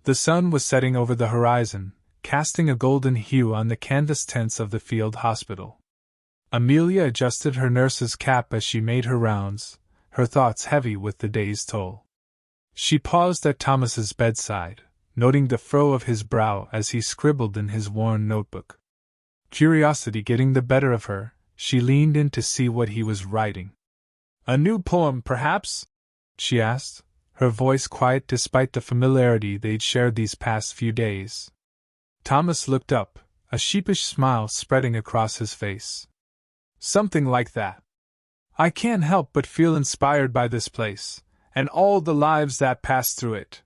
The sun was setting over the horizon, casting a golden hue on the canvas tents of the field hospital. Amelia adjusted her nurse's cap as she made her rounds, her thoughts heavy with the day's toll. She paused at Thomas's bedside, noting the furrow of his brow as he scribbled in his worn notebook. Curiosity getting the better of her, she leaned in to see what he was writing. "A new poem, perhaps?" she asked, her voice quiet despite the familiarity they'd shared these past few days. Thomas looked up, a sheepish smile spreading across his face. "Something like that. I can't help but feel inspired by this place, and all the lives that pass through it."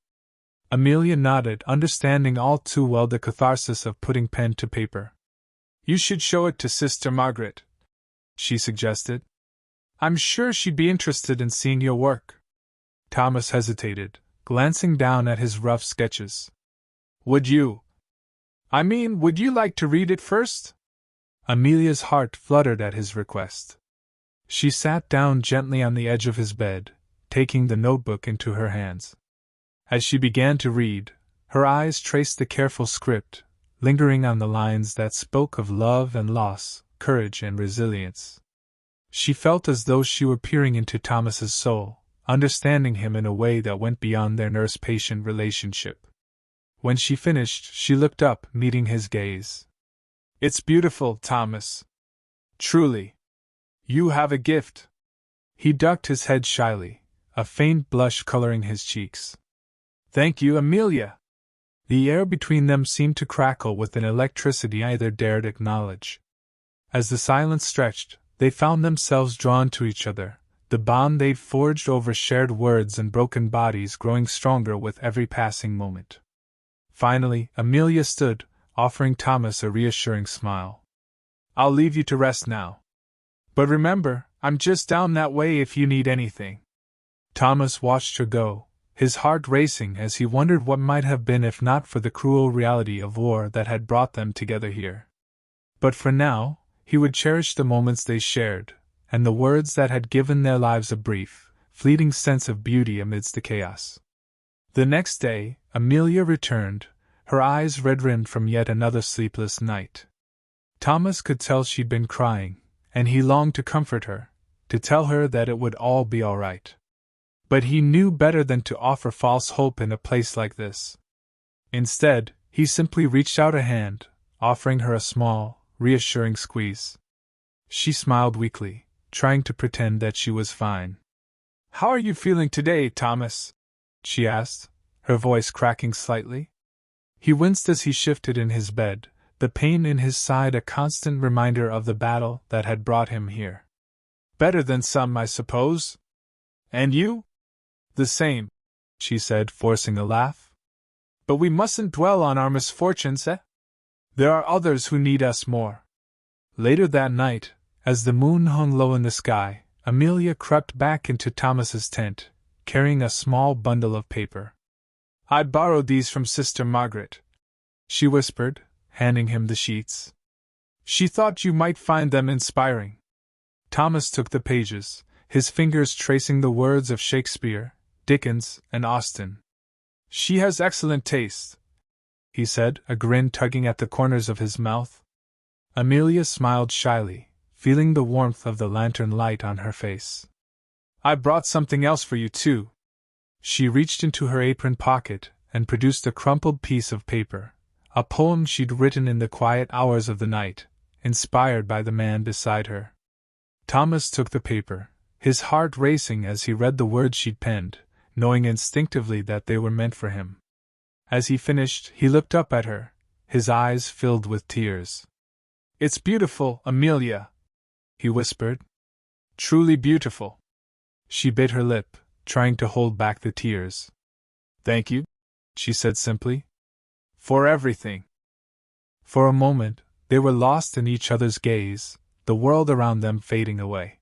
Amelia nodded, understanding all too well the catharsis of putting pen to paper. "You should show it to Sister Margaret," she suggested. "I'm sure she'd be interested in seeing your work." Thomas hesitated, glancing down at his rough sketches. Would you like to read it first?" Amelia's heart fluttered at his request. She sat down gently on the edge of his bed, taking the notebook into her hands. As she began to read, her eyes traced the careful script, lingering on the lines that spoke of love and loss, courage and resilience. She felt as though she were peering into Thomas's soul, understanding him in a way that went beyond their nurse-patient relationship. When she finished, she looked up, meeting his gaze. "It's beautiful, Thomas. Truly. You have a gift." He ducked his head shyly, a faint blush coloring his cheeks. "Thank you, Amelia." The air between them seemed to crackle with an electricity neither dared acknowledge. As the silence stretched, they found themselves drawn to each other, the bond they'd forged over shared words and broken bodies growing stronger with every passing moment. Finally, Amelia stood, offering Thomas a reassuring smile. "I'll leave you to rest now. But remember, I'm just down that way if you need anything." Thomas watched her go, his heart racing as he wondered what might have been if not for the cruel reality of war that had brought them together here. But for now, he would cherish the moments they shared, and the words that had given their lives a brief, fleeting sense of beauty amidst the chaos. The next day, Amelia returned, her eyes red-rimmed from yet another sleepless night. Thomas could tell she'd been crying, and he longed to comfort her, to tell her that it would all be all right. But he knew better than to offer false hope in a place like this. Instead, he simply reached out a hand, offering her a small, reassuring squeeze. She smiled weakly, trying to pretend that she was fine. "How are you feeling today, Thomas?" she asked, her voice cracking slightly. He winced as he shifted in his bed, the pain in his side a constant reminder of the battle that had brought him here. "Better than some, I suppose. And you?" "The same," she said, forcing a laugh. "But we mustn't dwell on our misfortunes, eh? There are others who need us more." Later that night, as the moon hung low in the sky, Amelia crept back into Thomas's tent, carrying a small bundle of paper. "I borrowed these from Sister Margaret," she whispered, handing him the sheets. "She thought you might find them inspiring." Thomas took the pages, his fingers tracing the words of Shakespeare, Dickens, and Austen. "She has excellent taste," he said, a grin tugging at the corners of his mouth. Amelia smiled shyly, feeling the warmth of the lantern light on her face. "I brought something else for you, too." She reached into her apron pocket and produced a crumpled piece of paper, a poem she'd written in the quiet hours of the night, inspired by the man beside her. Thomas took the paper, his heart racing as he read the words she'd penned, knowing instinctively that they were meant for him. As he finished, he looked up at her, his eyes filled with tears. "It's beautiful, Amelia," he whispered. "Truly beautiful." She bit her lip, trying to hold back the tears. "Thank you," she said simply. "For everything." For a moment, they were lost in each other's gaze, the world around them fading away.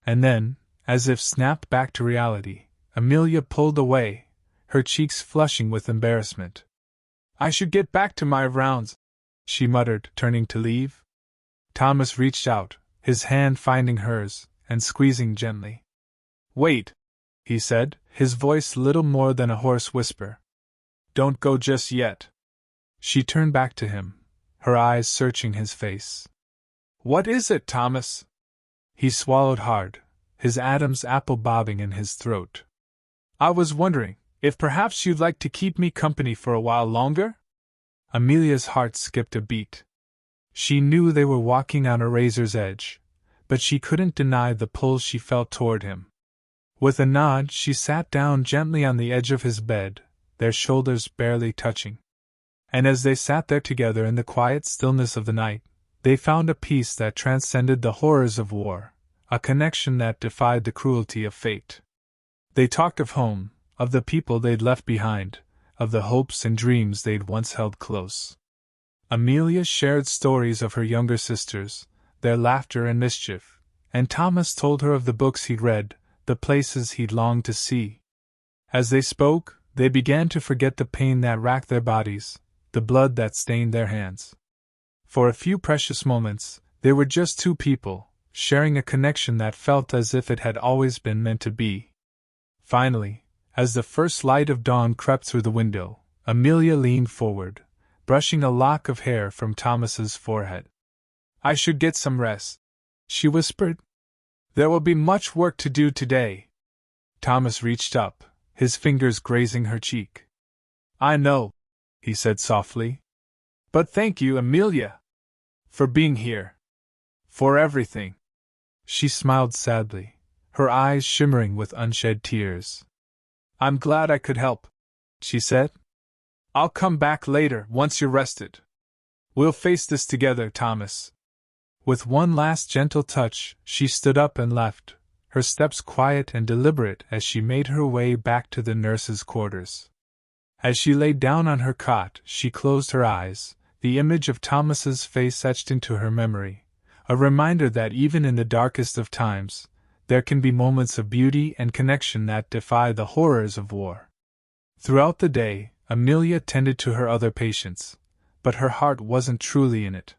And then, as if snapped back to reality, Amelia pulled away, her cheeks flushing with embarrassment. "I should get back to my rounds," she muttered, turning to leave. Thomas reached out, his hand finding hers, and squeezing gently. "Wait," he said, his voice little more than a hoarse whisper. Don't go just yet. She turned back to him, her eyes searching his face. What is it, Thomas? He swallowed hard, his Adam's apple bobbing in his throat. I was wondering if perhaps you'd like to keep me company for a while longer? Amelia's heart skipped a beat. She knew they were walking on a razor's edge, but she couldn't deny the pull she felt toward him. With a nod, she sat down gently on the edge of his bed, their shoulders barely touching. And as they sat there together in the quiet stillness of the night, they found a peace that transcended the horrors of war, a connection that defied the cruelty of fate. They talked of home, of the people they'd left behind, of the hopes and dreams they'd once held close. Amelia shared stories of her younger sisters, their laughter and mischief, and Thomas told her of the books he'd read, the places he'd longed to see. As they spoke, they began to forget the pain that racked their bodies, the blood that stained their hands. For a few precious moments, they were just two people, sharing a connection that felt as if it had always been meant to be. Finally, as the first light of dawn crept through the window, Amelia leaned forward, brushing a lock of hair from Thomas's forehead. I should get some rest, she whispered. There will be much work to do today. Thomas reached up, his fingers grazing her cheek. I know, he said softly. But thank you, Amelia, for being here. For everything. She smiled sadly, her eyes shimmering with unshed tears. I'm glad I could help, she said. I'll come back later, once you're rested. We'll face this together, Thomas. With one last gentle touch, she stood up and left, her steps quiet and deliberate as she made her way back to the nurse's quarters. As she lay down on her cot, she closed her eyes, the image of Thomas's face etched into her memory, a reminder that even in the darkest of times, there can be moments of beauty and connection that defy the horrors of war. Throughout the day, Amelia tended to her other patients, but her heart wasn't truly in it.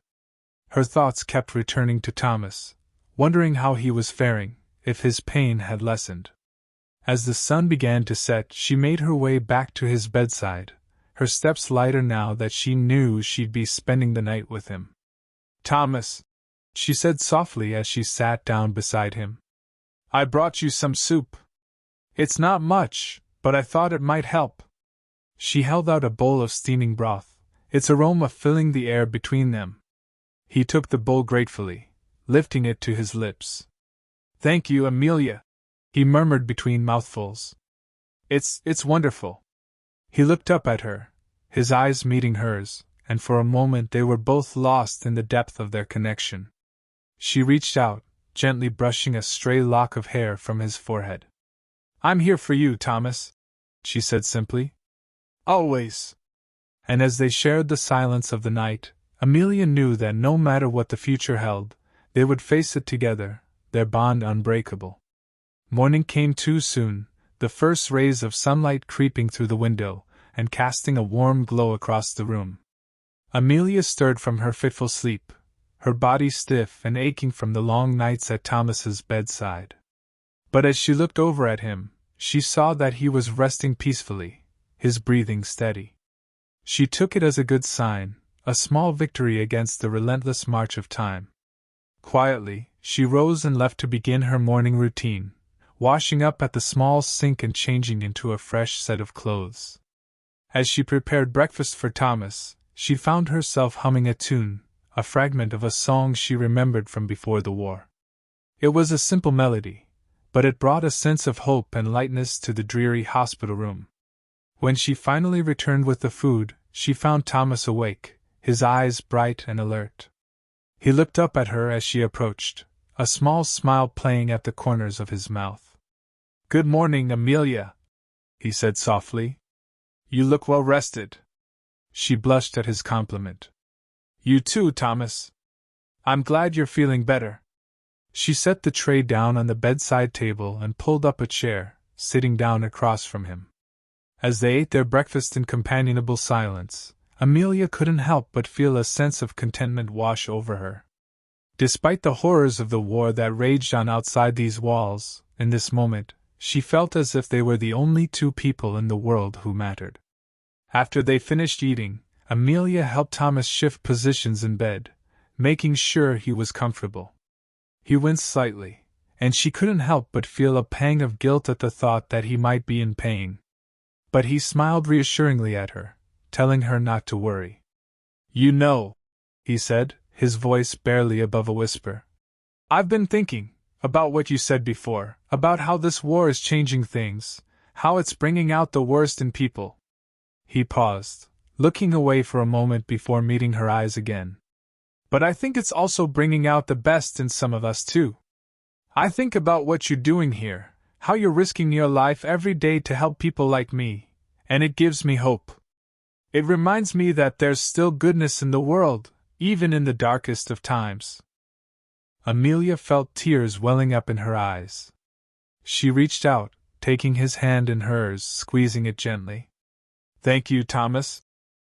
Her thoughts kept returning to Thomas, wondering how he was faring, if his pain had lessened. As the sun began to set, she made her way back to his bedside, her steps lighter now that she knew she'd be spending the night with him. Thomas, she said softly as she sat down beside him. I brought you some soup. It's not much, but I thought it might help. She held out a bowl of steaming broth, its aroma filling the air between them. He took the bowl gratefully, lifting it to his lips. Thank you, Amelia, he murmured between mouthfuls. It's wonderful. He looked up at her, his eyes meeting hers, and for a moment they were both lost in the depth of their connection. She reached out, gently brushing a stray lock of hair from his forehead. I'm here for you, Thomas, she said simply. Always. And as they shared the silence of the night, Amelia knew that no matter what the future held, they would face it together, their bond unbreakable. Morning came too soon, the first rays of sunlight creeping through the window and casting a warm glow across the room. Amelia stirred from her fitful sleep, her body stiff and aching from the long nights at Thomas's bedside. But as she looked over at him, she saw that he was resting peacefully, his breathing steady. She took it as a good sign, a small victory against the relentless march of time. Quietly, she rose and left to begin her morning routine, washing up at the small sink and changing into a fresh set of clothes. As she prepared breakfast for Thomas, she found herself humming a tune, a fragment of a song she remembered from before the war. It was a simple melody, but it brought a sense of hope and lightness to the dreary hospital room. When she finally returned with the food, she found Thomas awake, his eyes bright and alert. He looked up at her as she approached, a small smile playing at the corners of his mouth. Good morning, Amelia, he said softly. You look well rested. She blushed at his compliment. You too, Thomas. I'm glad you're feeling better. She set the tray down on the bedside table and pulled up a chair, sitting down across from him. As they ate their breakfast in companionable silence, Amelia couldn't help but feel a sense of contentment wash over her. Despite the horrors of the war that raged on outside these walls, in this moment, she felt as if they were the only two people in the world who mattered. After they finished eating, Amelia helped Thomas shift positions in bed, making sure he was comfortable. He winced slightly, and she couldn't help but feel a pang of guilt at the thought that he might be in pain. But he smiled reassuringly at her, telling her not to worry. "You know," he said, his voice barely above a whisper, "I've been thinking about what you said before, about how this war is changing things, how it's bringing out the worst in people." He paused, looking away for a moment before meeting her eyes again. "But I think it's also bringing out the best in some of us too. I think about what you're doing here, how you're risking your life every day to help people like me, and it gives me hope. It reminds me that there's still goodness in the world, even in the darkest of times." Amelia felt tears welling up in her eyes. She reached out, taking his hand in hers, squeezing it gently. "Thank you, Thomas,"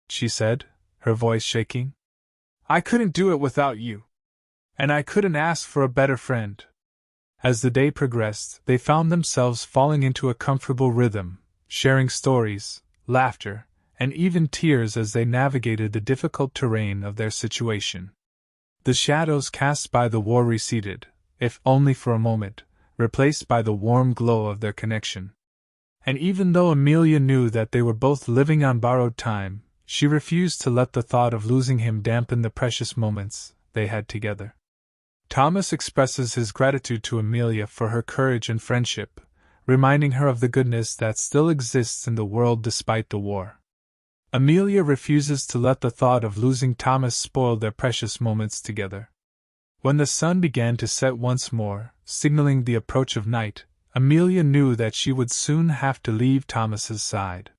she said, her voice shaking. "I couldn't do it without you. And I couldn't ask for a better friend." As the day progressed, they found themselves falling into a comfortable rhythm, sharing stories, laughter, and even tears as they navigated the difficult terrain of their situation. The shadows cast by the war receded, if only for a moment, replaced by the warm glow of their connection. And even though Amelia knew that they were both living on borrowed time, she refused to let the thought of losing him dampen the precious moments they had together. Thomas expresses his gratitude to Amelia for her courage and friendship, reminding her of the goodness that still exists in the world despite the war. Amelia refuses to let the thought of losing Thomas spoil their precious moments together. When the sun began to set once more, signaling the approach of night, Amelia knew that she would soon have to leave Thomas's side.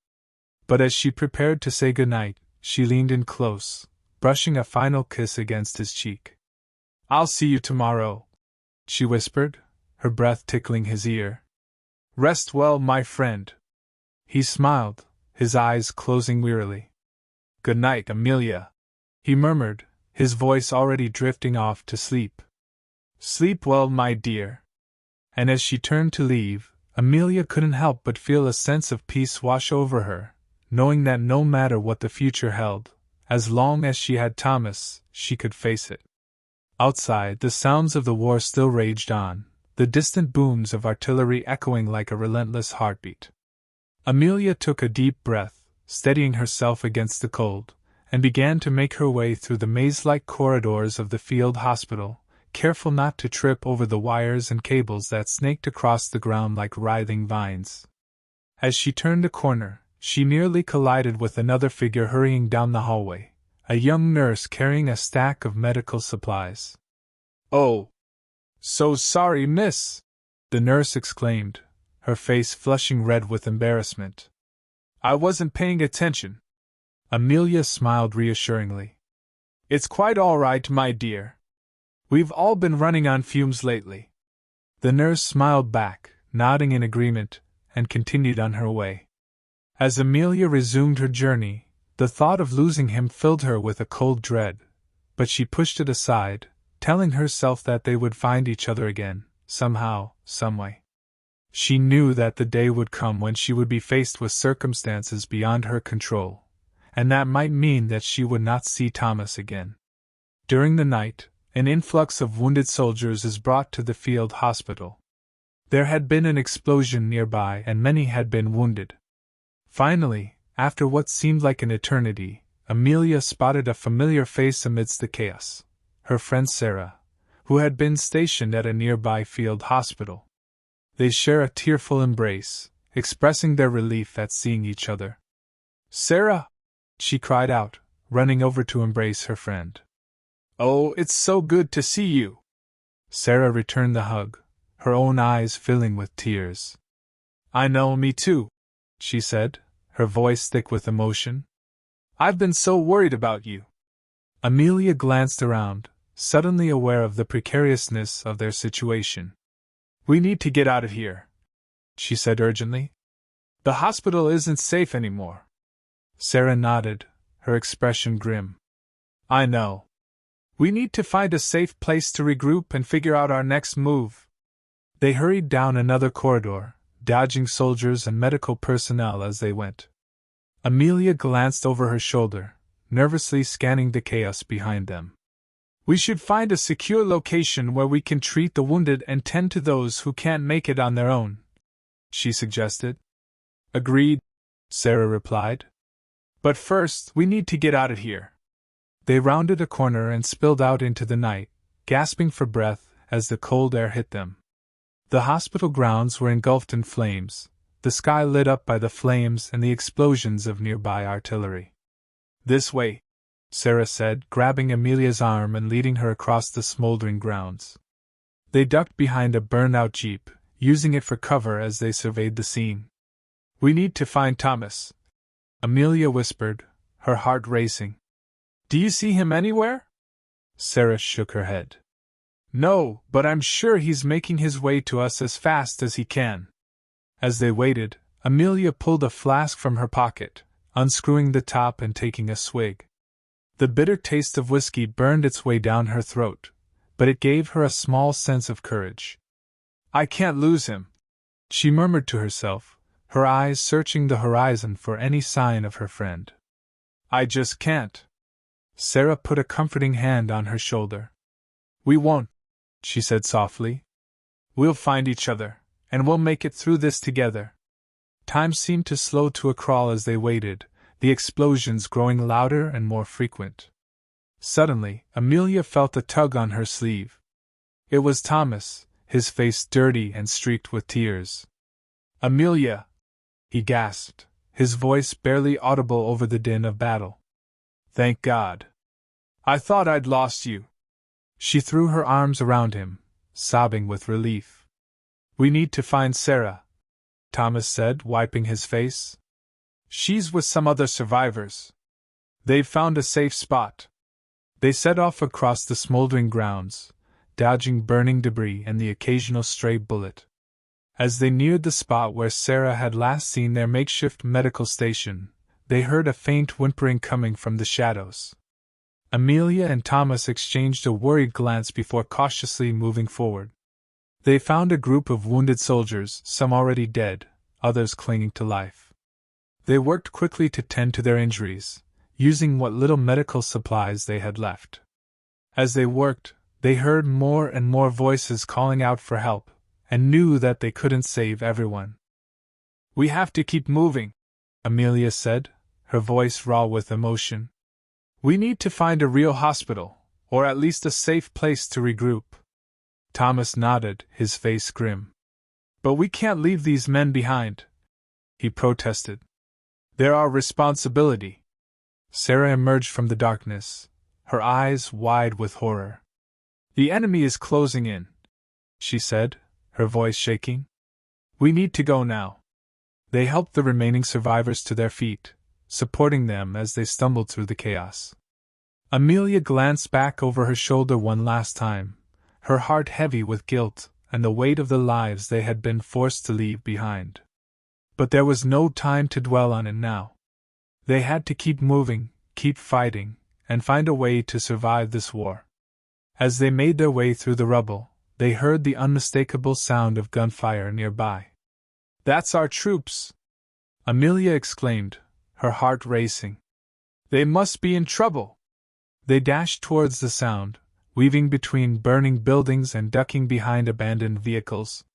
But as she prepared to say goodnight, she leaned in close, brushing a final kiss against his cheek. "I'll see you tomorrow," she whispered, her breath tickling his ear. "Rest well, my friend." He smiled, his eyes closing wearily. "Good night, Amelia," he murmured, his voice already drifting off to sleep. "Sleep well, my dear." And as she turned to leave, Amelia couldn't help but feel a sense of peace wash over her, knowing that no matter what the future held, as long as she had Thomas, she could face it. Outside, the sounds of the war still raged on, the distant booms of artillery echoing like a relentless heartbeat. Amelia took a deep breath, steadying herself against the cold, and began to make her way through the maze-like corridors of the field hospital, careful not to trip over the wires and cables that snaked across the ground like writhing vines. As she turned a corner, she nearly collided with another figure hurrying down the hallway, a young nurse carrying a stack of medical supplies. "Oh! So sorry, miss!" the nurse exclaimed, her face flushing red with embarrassment. "I wasn't paying attention." Amelia smiled reassuringly. "It's quite all right, my dear. We've all been running on fumes lately." The nurse smiled back, nodding in agreement, and continued on her way. As Amelia resumed her journey, the thought of losing him filled her with a cold dread, but she pushed it aside, telling herself that they would find each other again, somehow, someway. She knew that the day would come when she would be faced with circumstances beyond her control, and that might mean that she would not see Thomas again. During the night, an influx of wounded soldiers is brought to the field hospital. There had been an explosion nearby and many had been wounded. Finally, after what seemed like an eternity, Amelia spotted a familiar face amidst the chaos, her friend Sarah, who had been stationed at a nearby field hospital. They share a tearful embrace, expressing their relief at seeing each other. "Sarah!" she cried out, running over to embrace her friend. "Oh, it's so good to see you!" Sarah returned the hug, her own eyes filling with tears. "I know, me too," she said, her voice thick with emotion. "I've been so worried about you." Amelia glanced around, suddenly aware of the precariousness of their situation. "We need to get out of here," she said urgently. "The hospital isn't safe anymore." Sarah nodded, her expression grim. "I know. We need to find a safe place to regroup and figure out our next move." They hurried down another corridor, dodging soldiers and medical personnel as they went. Amelia glanced over her shoulder, nervously scanning the chaos behind them. We should find a secure location where we can treat the wounded and tend to those who can't make it on their own, she suggested. Agreed, Sarah replied. But first, we need to get out of here. They rounded a corner and spilled out into the night, gasping for breath as the cold air hit them. The hospital grounds were engulfed in flames, the sky lit up by the flames and the explosions of nearby artillery. This way, Sarah said, grabbing Amelia's arm and leading her across the smoldering grounds. They ducked behind a burned-out jeep, using it for cover as they surveyed the scene. We need to find Thomas, Amelia whispered, her heart racing. Do you see him anywhere? Sarah shook her head. No, but I'm sure he's making his way to us as fast as he can. As they waited, Amelia pulled a flask from her pocket, unscrewing the top and taking a swig. The bitter taste of whiskey burned its way down her throat, but it gave her a small sense of courage. I can't lose him, she murmured to herself, her eyes searching the horizon for any sign of her friend. I just can't. Sarah put a comforting hand on her shoulder. We won't, she said softly. We'll find each other, and we'll make it through this together. Time seemed to slow to a crawl as they waited, the explosions growing louder and more frequent. Suddenly, Amelia felt a tug on her sleeve. It was Thomas, his face dirty and streaked with tears. Amelia! He gasped, his voice barely audible over the din of battle. Thank God. I thought I'd lost you. She threw her arms around him, sobbing with relief. We need to find Sarah, Thomas said, wiping his face. She's with some other survivors. They've found a safe spot. They set off across the smoldering grounds, dodging burning debris and the occasional stray bullet. As they neared the spot where Sarah had last seen their makeshift medical station, they heard a faint whimpering coming from the shadows. Amelia and Thomas exchanged a worried glance before cautiously moving forward. They found a group of wounded soldiers, some already dead, others clinging to life. They worked quickly to tend to their injuries, using what little medical supplies they had left. As they worked, they heard more and more voices calling out for help, and knew that they couldn't save everyone. We have to keep moving, Amelia said, her voice raw with emotion. We need to find a real hospital, or at least a safe place to regroup. Thomas nodded, his face grim. But we can't leave these men behind, he protested. They're our responsibility. Sarah emerged from the darkness, her eyes wide with horror. The enemy is closing in, she said, her voice shaking. We need to go now. They helped the remaining survivors to their feet, supporting them as they stumbled through the chaos. Amelia glanced back over her shoulder one last time, her heart heavy with guilt and the weight of the lives they had been forced to leave behind. But there was no time to dwell on it now. They had to keep moving, keep fighting, and find a way to survive this war. As they made their way through the rubble, they heard the unmistakable sound of gunfire nearby. That's our troops! Amelia exclaimed, her heart racing. They must be in trouble! They dashed towards the sound, weaving between burning buildings and ducking behind abandoned vehicles.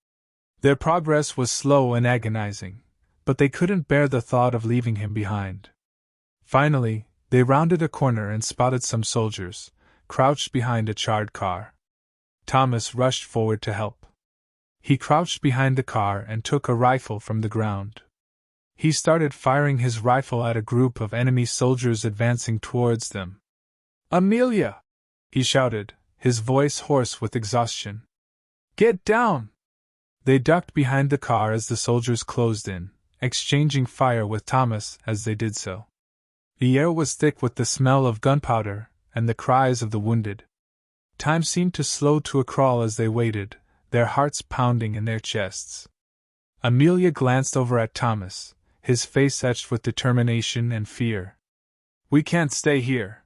Their progress was slow and agonizing, but they couldn't bear the thought of leaving him behind. Finally, they rounded a corner and spotted some soldiers, crouched behind a charred car. Thomas rushed forward to help. He crouched behind the car and took a rifle from the ground. He started firing his rifle at a group of enemy soldiers advancing towards them. Amelia! He shouted, his voice hoarse with exhaustion. Get down! They ducked behind the car as the soldiers closed in, exchanging fire with Thomas as they did so. The air was thick with the smell of gunpowder and the cries of the wounded. Time seemed to slow to a crawl as they waited, their hearts pounding in their chests. Amelia glanced over at Thomas, his face etched with determination and fear. We can't stay here,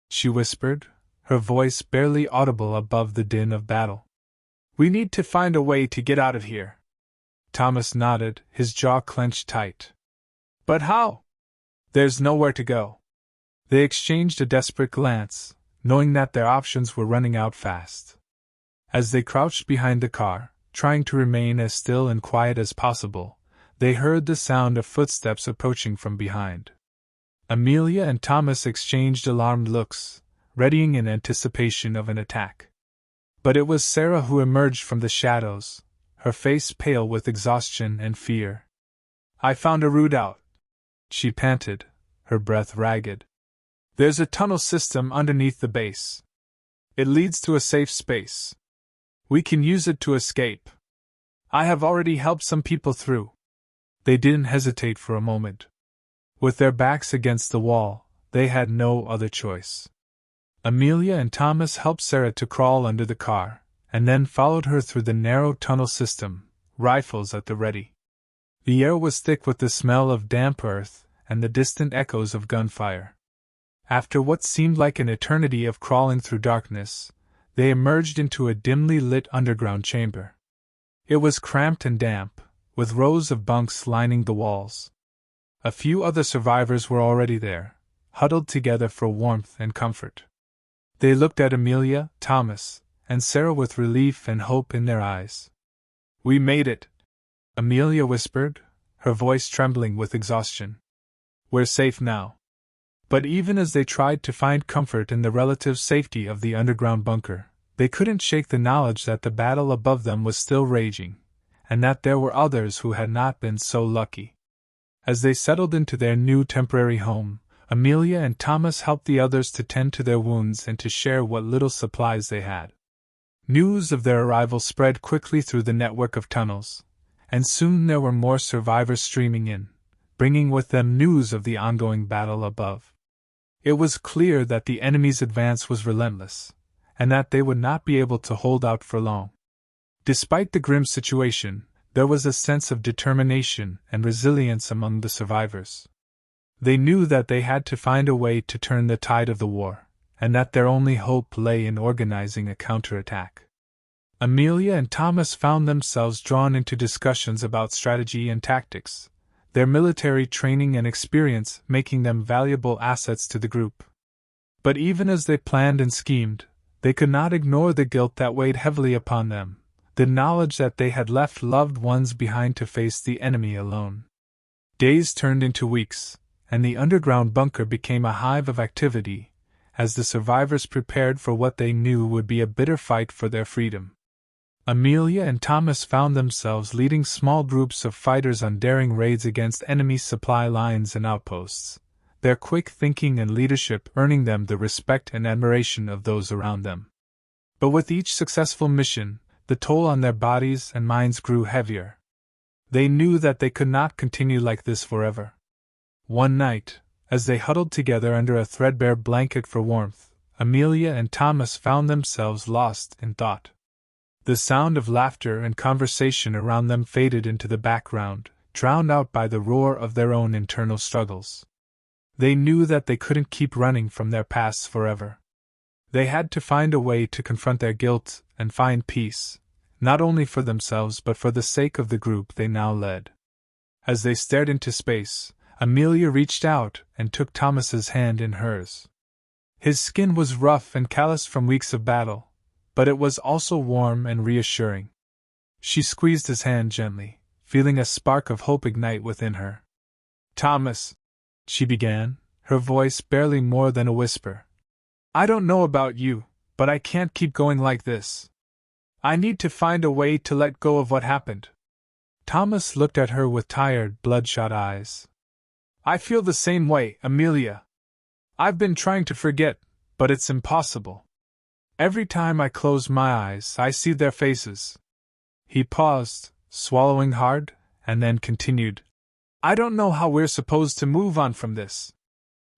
she whispered, her voice barely audible above the din of battle. We need to find a way to get out of here. Thomas nodded, his jaw clenched tight. But how? There's nowhere to go. They exchanged a desperate glance, knowing that their options were running out fast. As they crouched behind the car, trying to remain as still and quiet as possible, they heard the sound of footsteps approaching from behind. Amelia and Thomas exchanged alarmed looks, readying in anticipation of an attack. But it was Sarah who emerged from the shadows, her face pale with exhaustion and fear. "I found a route out," she panted, her breath ragged. "There's a tunnel system underneath the base. It leads to a safe space. We can use it to escape. I have already helped some people through." They didn't hesitate for a moment. With their backs against the wall, they had no other choice. Amelia and Thomas helped Sarah to crawl under the car, and then followed her through the narrow tunnel system, rifles at the ready. The air was thick with the smell of damp earth and the distant echoes of gunfire. After what seemed like an eternity of crawling through darkness, they emerged into a dimly lit underground chamber. It was cramped and damp, with rows of bunks lining the walls. A few other survivors were already there, huddled together for warmth and comfort. They looked at Amelia, Thomas, and Sarah with relief and hope in their eyes. "We made it," Amelia whispered, her voice trembling with exhaustion. "We're safe now." But even as they tried to find comfort in the relative safety of the underground bunker, they couldn't shake the knowledge that the battle above them was still raging, and that there were others who had not been so lucky. As they settled into their new temporary home, Amelia and Thomas helped the others to tend to their wounds and to share what little supplies they had. News of their arrival spread quickly through the network of tunnels, and soon there were more survivors streaming in, bringing with them news of the ongoing battle above. It was clear that the enemy's advance was relentless, and that they would not be able to hold out for long. Despite the grim situation, there was a sense of determination and resilience among the survivors. They knew that they had to find a way to turn the tide of the war, and that their only hope lay in organizing a counterattack. Amelia and Thomas found themselves drawn into discussions about strategy and tactics, their military training and experience making them valuable assets to the group. But even as they planned and schemed, they could not ignore the guilt that weighed heavily upon them, the knowledge that they had left loved ones behind to face the enemy alone. Days turned into weeks, and the underground bunker became a hive of activity, as the survivors prepared for what they knew would be a bitter fight for their freedom. Amelia and Thomas found themselves leading small groups of fighters on daring raids against enemy supply lines and outposts, their quick thinking and leadership earning them the respect and admiration of those around them. But with each successful mission, the toll on their bodies and minds grew heavier. They knew that they could not continue like this forever. One night, as they huddled together under a threadbare blanket for warmth, Amelia and Thomas found themselves lost in thought. The sound of laughter and conversation around them faded into the background, drowned out by the roar of their own internal struggles. They knew that they couldn't keep running from their pasts forever. They had to find a way to confront their guilt and find peace, not only for themselves but for the sake of the group they now led. As they stared into space, Amelia reached out and took Thomas's hand in hers. His skin was rough and calloused from weeks of battle, but it was also warm and reassuring. She squeezed his hand gently, feeling a spark of hope ignite within her. "Thomas," she began, her voice barely more than a whisper, "I don't know about you, but I can't keep going like this. I need to find a way to let go of what happened." Thomas looked at her with tired, bloodshot eyes. "I feel the same way, Amelia. I've been trying to forget, but it's impossible. Every time I close my eyes, I see their faces." He paused, swallowing hard, and then continued, "I don't know how we're supposed to move on from this."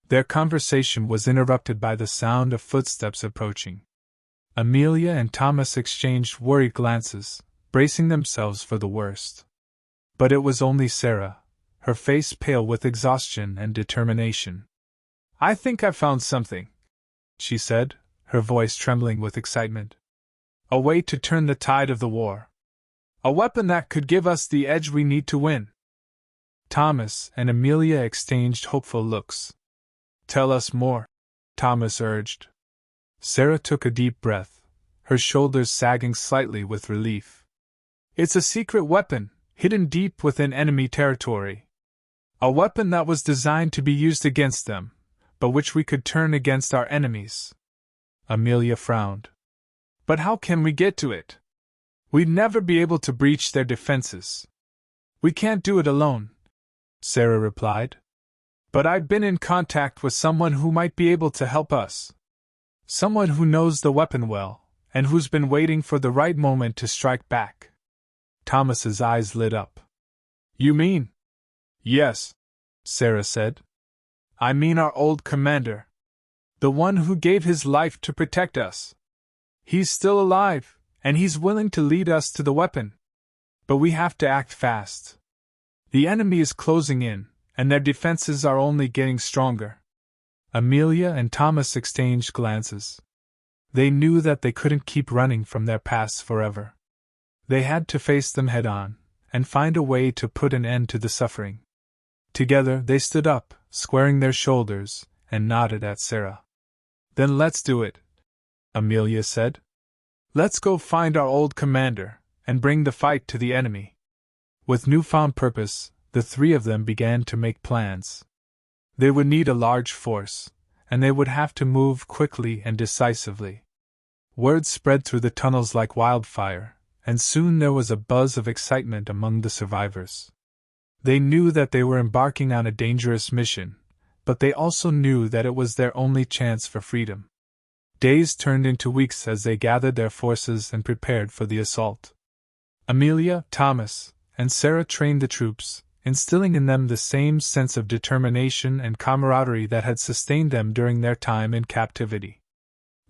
Their conversation was interrupted by the sound of footsteps approaching. Amelia and Thomas exchanged worried glances, bracing themselves for the worst. But it was only Sarah, her face pale with exhaustion and determination. "I think I've found something," she said, her voice trembling with excitement. "A way to turn the tide of the war. A weapon that could give us the edge we need to win." Thomas and Amelia exchanged hopeful looks. "Tell us more," Thomas urged. Sarah took a deep breath, her shoulders sagging slightly with relief. "It's a secret weapon, hidden deep within enemy territory. A weapon that was designed to be used against them, but which we could turn against our enemies." Amelia frowned. "But how can we get to it? We'd never be able to breach their defenses." "We can't do it alone," Sarah replied. "But I've been in contact with someone who might be able to help us. Someone who knows the weapon well, and who's been waiting for the right moment to strike back." Thomas's eyes lit up. "You mean?" "Yes," Sarah said. "I mean our old commander. The one who gave his life to protect us. He's still alive, and he's willing to lead us to the weapon. But we have to act fast. The enemy is closing in, and their defenses are only getting stronger." Amelia and Thomas exchanged glances. They knew that they couldn't keep running from their pasts forever. They had to face them head on, and find a way to put an end to the suffering. Together they stood up, squaring their shoulders, and nodded at Sarah. "Then let's do it," Amelia said. "Let's go find our old commander, and bring the fight to the enemy." With newfound purpose, the three of them began to make plans. They would need a large force, and they would have to move quickly and decisively. Word spread through the tunnels like wildfire, and soon there was a buzz of excitement among the survivors. They knew that they were embarking on a dangerous mission, but they also knew that it was their only chance for freedom. Days turned into weeks as they gathered their forces and prepared for the assault. Amelia, Thomas, and Sarah trained the troops, instilling in them the same sense of determination and camaraderie that had sustained them during their time in captivity.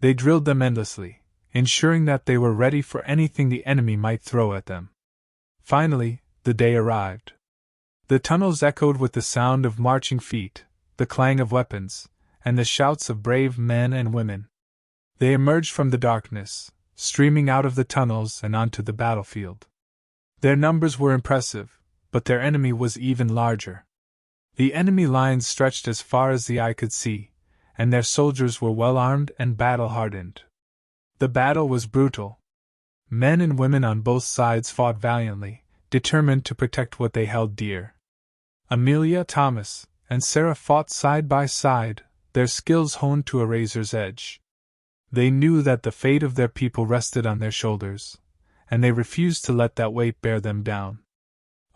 They drilled them endlessly, ensuring that they were ready for anything the enemy might throw at them. Finally, the day arrived. The tunnels echoed with the sound of marching feet, the clang of weapons, and the shouts of brave men and women. They emerged from the darkness, streaming out of the tunnels and onto the battlefield. Their numbers were impressive, but their enemy was even larger. The enemy lines stretched as far as the eye could see, and their soldiers were well armed and battle-hardened. The battle was brutal. Men and women on both sides fought valiantly, determined to protect what they held dear. Amelia, Thomas, and Sarah fought side by side, their skills honed to a razor's edge. They knew that the fate of their people rested on their shoulders, and they refused to let that weight bear them down.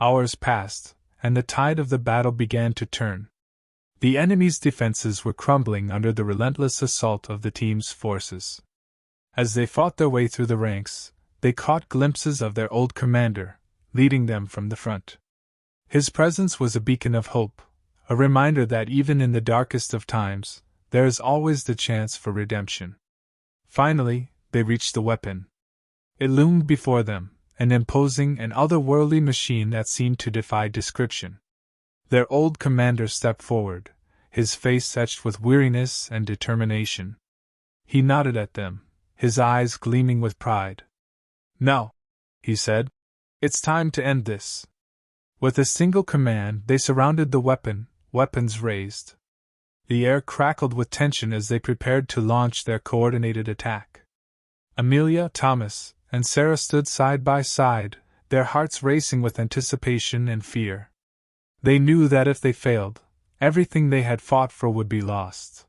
Hours passed, and the tide of the battle began to turn. The enemy's defenses were crumbling under the relentless assault of the team's forces. As they fought their way through the ranks, they caught glimpses of their old commander, leading them from the front. His presence was a beacon of hope, a reminder that even in the darkest of times, there is always the chance for redemption. Finally, they reached the weapon. It loomed before them, an imposing and otherworldly machine that seemed to defy description. Their old commander stepped forward, his face etched with weariness and determination. He nodded at them, his eyes gleaming with pride. "Now," he said, "it's time to end this." With a single command, they surrounded the weapon, weapons raised. The air crackled with tension as they prepared to launch their coordinated attack. Amelia, Thomas, and Sarah stood side by side, their hearts racing with anticipation and fear. They knew that if they failed, everything they had fought for would be lost.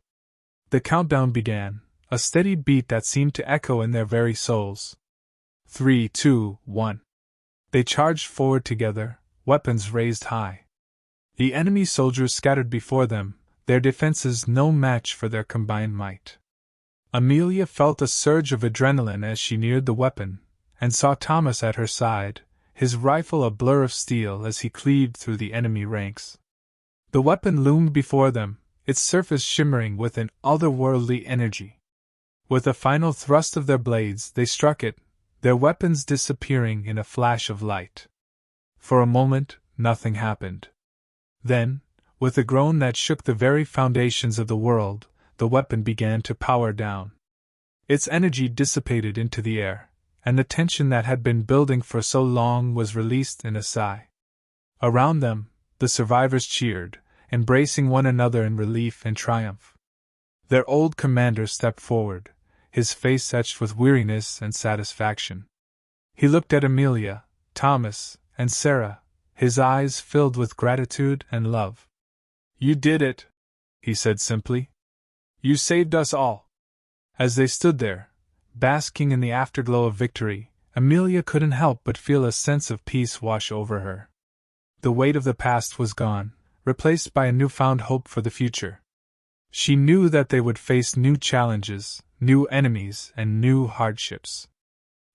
The countdown began, a steady beat that seemed to echo in their very souls. 3, 2, 1. They charged forward together, weapons raised high. The enemy soldiers scattered before them, their defenses no match for their combined might. Amelia felt a surge of adrenaline as she neared the weapon, and saw Thomas at her side, his rifle a blur of steel as he cleaved through the enemy ranks. The weapon loomed before them, its surface shimmering with an otherworldly energy. With a final thrust of their blades, they struck it, their weapons disappearing in a flash of light. For a moment, nothing happened. Then, with a groan that shook the very foundations of the world, the weapon began to power down. Its energy dissipated into the air, and the tension that had been building for so long was released in a sigh. Around them, the survivors cheered, embracing one another in relief and triumph. Their old commander stepped forward, his face etched with weariness and satisfaction. He looked at Amelia, Thomas, and Sarah, his eyes filled with gratitude and love. "You did it," he said simply. "You saved us all." As they stood there, basking in the afterglow of victory, Amelia couldn't help but feel a sense of peace wash over her. The weight of the past was gone, replaced by a newfound hope for the future. She knew that they would face new challenges, new enemies, and new hardships.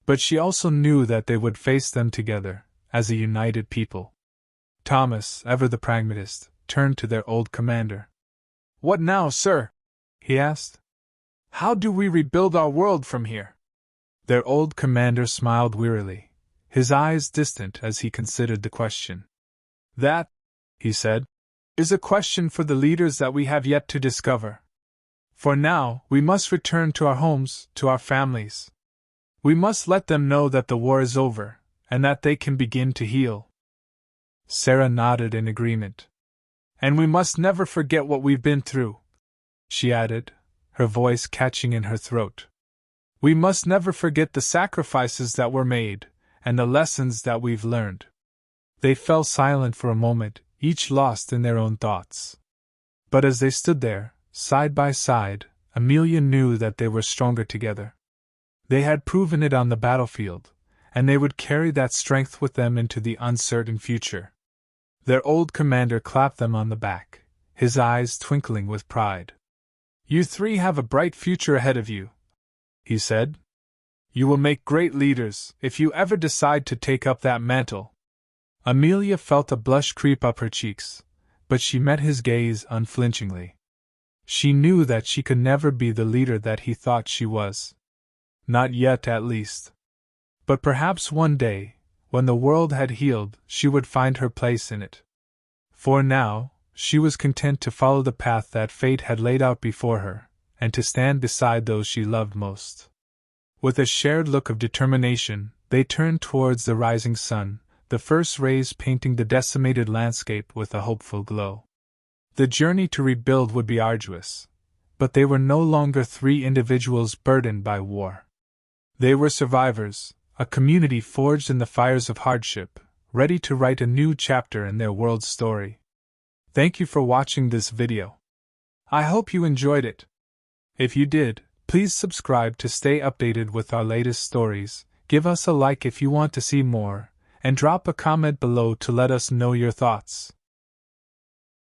But she also knew that they would face them together, as a united people. Thomas, ever the pragmatist, turned to their old commander. "What now, sir?" he asked. "How do we rebuild our world from here?" Their old commander smiled wearily, his eyes distant as he considered the question. "That," he said, "is a question for the leaders that we have yet to discover. For now, we must return to our homes, to our families. We must let them know that the war is over, and that they can begin to heal." Sarah nodded in agreement. "And we must never forget what we've been through," she added, her voice catching in her throat. "We must never forget the sacrifices that were made, and the lessons that we've learned." They fell silent for a moment, each lost in their own thoughts. But as they stood there, side by side, Amelia knew that they were stronger together. They had proven it on the battlefield, and they would carry that strength with them into the uncertain future. Their old commander clapped them on the back, his eyes twinkling with pride. "You three have a bright future ahead of you," he said. "You will make great leaders, if you ever decide to take up that mantle." Amelia felt a blush creep up her cheeks, but she met his gaze unflinchingly. She knew that she could never be the leader that he thought she was. Not yet, at least. But perhaps one day, when the world had healed, she would find her place in it. For now, she was content to follow the path that fate had laid out before her, and to stand beside those she loved most. With a shared look of determination, they turned towards the rising sun, the first rays painting the decimated landscape with a hopeful glow. The journey to rebuild would be arduous, but they were no longer three individuals burdened by war. They were survivors, a community forged in the fires of hardship, ready to write a new chapter in their world's story. Thank you for watching this video. I hope you enjoyed it. If you did, please subscribe to stay updated with our latest stories, give us a like if you want to see more, and drop a comment below to let us know your thoughts.